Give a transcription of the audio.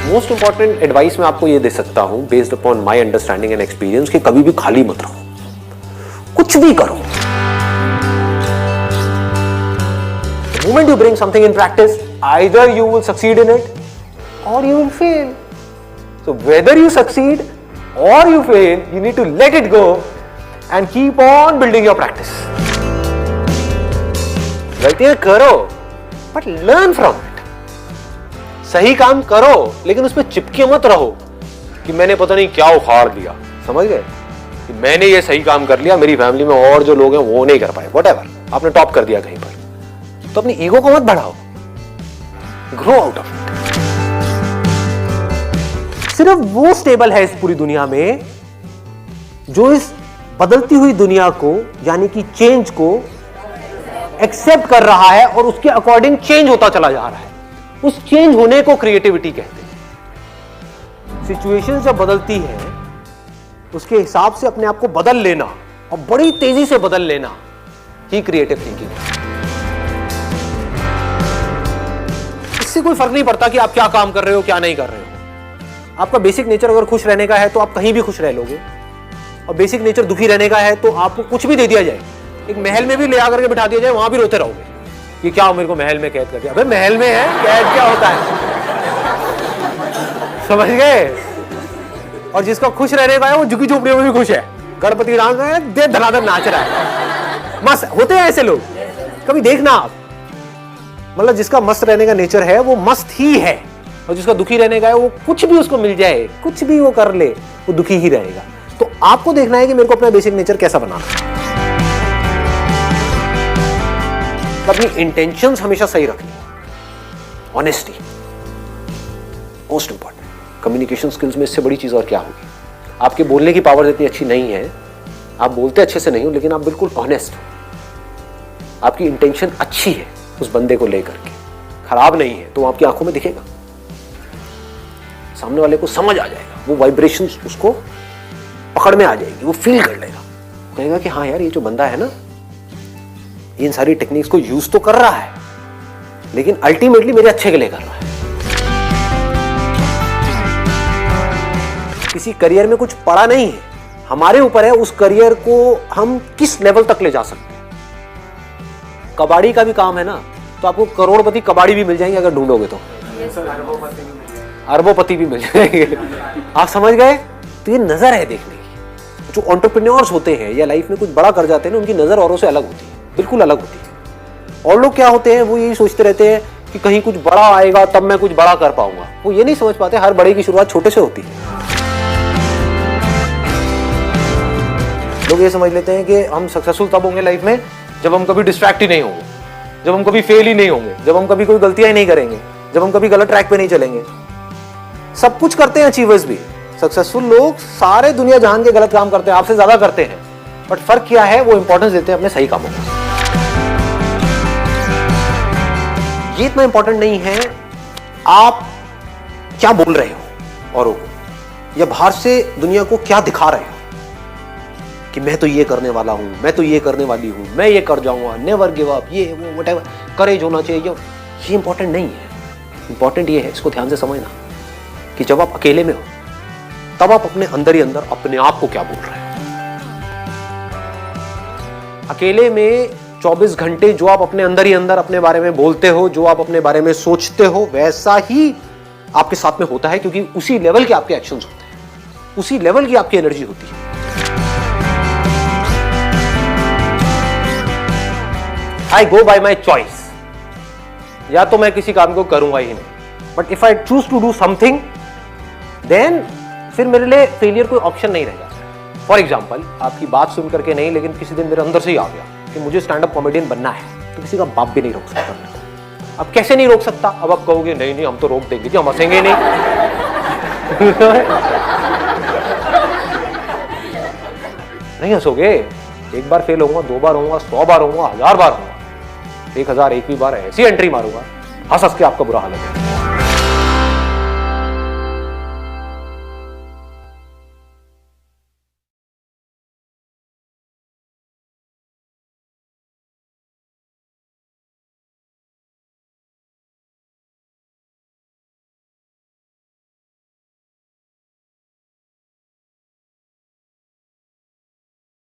Most important advice मैं आपको ये दे सकता हूं based upon my understanding and experience कि कभी भी खाली मत रहो, कुछ भी करो। The moment you bring something in practice, either you will succeed in it or you will fail. So whether you succeed or you fail, you need to let it go and keep on building your practice. गलतियां करो but learn from it. सही काम करो लेकिन उसमें चिपके मत रहो कि मैंने पता नहीं क्या उखाड़ दिया, समझ गए कि मैंने ये सही काम कर लिया, मेरी फैमिली में और जो लोग हैं वो नहीं कर पाए, व्हाटएवर, आपने टॉप कर दिया कहीं पर, तो अपनी ईगो को मत बढ़ाओ, ग्रो आउट ऑफ इट। सिर्फ वो स्टेबल है इस पूरी दुनिया में जो इस बदलती हुई दुनिया को यानी कि चेंज को एक्सेप्ट कर रहा है और उसके अकॉर्डिंग चेंज होता चला जा रहा है। उस चेंज होने को क्रिएटिविटी कहते हैं। सिचुएशन जब बदलती है उसके हिसाब से अपने आप को बदल लेना और बड़ी तेजी से बदल लेना ही क्रिएटिव थिंकिंग है। इससे कोई फर्क नहीं पड़ता कि आप क्या काम कर रहे हो क्या नहीं कर रहे हो। आपका बेसिक नेचर अगर खुश रहने का है तो आप कहीं भी खुश रह लोगे, और बेसिक नेचर दुखी रहने का है तो आपको कुछ भी दे दिया जाए, एक महल में भी ले आकर के बिठा दिया जाए, वहां भी रोते रहोगे कि क्या मेरे को महल में कैद कर दिया। अबे महल में है, कैद क्या होता है, समझ गए। और जिसका खुश रहने का है वो झुकी झोपड़ियों में भी खुश है, गणपति डांस है, दे धनाधन नाच रहा है, मस्त होते हैं ऐसे लोग, कभी देखना आप। मतलब जिसका मस्त रहने का नेचर है वो मस्त ही है, और जिसका दुखी रहने का है वो कुछ भी उसको मिल जाए, कुछ भी वो कर ले, वो दुखी ही रहेगा। तो आपको देखना है कि मेरे को अपना बेसिक नेचर कैसा बनाना है। अपनी इंटेंशंस हमेशा सही रखनी, honesty most important. Communication skills में इससे बड़ी चीज और क्या होगी। आपके बोलने की पावर इतनी अच्छी नहीं है, आप बोलते अच्छे से नहीं हो, लेकिन आप बिल्कुल ऑनेस्ट हो, आपकी इंटेंशन अच्छी है उस बंदे को लेकर के, खराब नहीं है, तो आपकी आंखों में दिखेगा, सामने वाले को समझ आ जाएगा, वो वाइब्रेशंस उसको पकड़ में आ जाएगी, वो फील कर लेगा, कहेगा कि हाँ यार ये जो बंदा है ना इन सारी टेक्निक्स को यूज तो कर रहा है लेकिन अल्टीमेटली मेरे अच्छे के लिए कर रहा है। किसी करियर में कुछ पड़ा नहीं है, हमारे ऊपर है उस करियर को हम किस लेवल तक ले जा सकते हैं। कबाड़ी का भी काम है ना, तो आपको करोड़पति कबाड़ी भी मिल जाएंगे अगर ढूंढोगे तो, अरबोपति भी मिल जाएंगे, आप समझ गए। तो ये नजर है देखने की। जो एंटरप्रेन्योर्स होते हैं या लाइफ में कुछ बड़ा कर जाते हैं ना, उनकी नजर औरों से अलग होती है, बिल्कुल अलग होती है। और लोग क्या होते हैं, वो यही सोचते रहते हैं कि कहीं कुछ बड़ा आएगा तब मैं कुछ बड़ा कर पाऊंगा। वो ये नहीं समझ पाते हर बड़े की शुरुआत छोटे से होती है। लोग ये समझ लेते हैं कि हम सक्सेसफुल तब होंगे लाइफ में जब हम कभी डिस्ट्रैक्ट ही नहीं होंगे, जब हम कभी फेल ही नहीं होंगे, जब हम कभी कोई गलतियां ही नहीं करेंगे, जब हम कभी गलत ट्रैक पे नहीं चलेंगे। सब कुछ करते हैं अचीवर्स भी, सक्सेसफुल लोग सारे दुनिया जहान के गलत काम करते हैं, आपसे ज्यादा करते हैं, बट फर्क क्या है, वो इंपॉर्टेंस देते हैं अपने सही कामों को। ये इतना इंपॉर्टेंट नहीं है आप क्या बोल रहे हो औरों को, या बाहर से दुनिया को क्या दिखा रहे हो कि मैं तो ये करने वाला हूं, मैं तो ये करने वाली हूं, मैं ये कर जाऊंगा, नेवर गिव अप, ये वो व्हाटएवर, करेज होना चाहिए। ये इंपॉर्टेंट नहीं है। इंपॉर्टेंट ये है, इसको ध्यान से समझना, कि जब आप अकेले में हो तब आप अपने अंदर ही अंदर अपने आप को क्या बोल रहे हो। अकेले में 24 घंटे जो आप अपने अंदर ही अंदर अपने बारे में बोलते हो, जो आप अपने बारे में सोचते हो, वैसा ही आपके साथ में होता है, क्योंकि उसी लेवल के आपके एक्शंस होते हैं, उसी लेवल की आपकी एनर्जी होती है। आई गो बाय माई चॉइस, या तो मैं किसी काम को करूंगा ही नहीं, but if I choose to do something then फिर मेरे लिए फेलियर कोई ऑप्शन नहीं रह जाता। फॉर एग्जाम्पल, आपकी बात सुन करके नहीं, लेकिन किसी दिन मेरे अंदर से ही आ गया कि मुझे स्टैंड अप कॉमेडियन बनना है, तो किसी का बाप भी नहीं रोक सकता। अब कैसे नहीं रोक सकता, अब आप कहोगे नहीं नहीं हम तो रोक देंगे जी, हम हंसेंगे नहीं। नहीं हंसोगे, एक बार फेल होऊंगा, 2 बार होऊंगा, 100 बार होऊंगा, 1000 बार होऊंगा, 1001वीं बार ऐसी एंट्री मारूंगा, हंस हंस के आपका बुरा हाल है।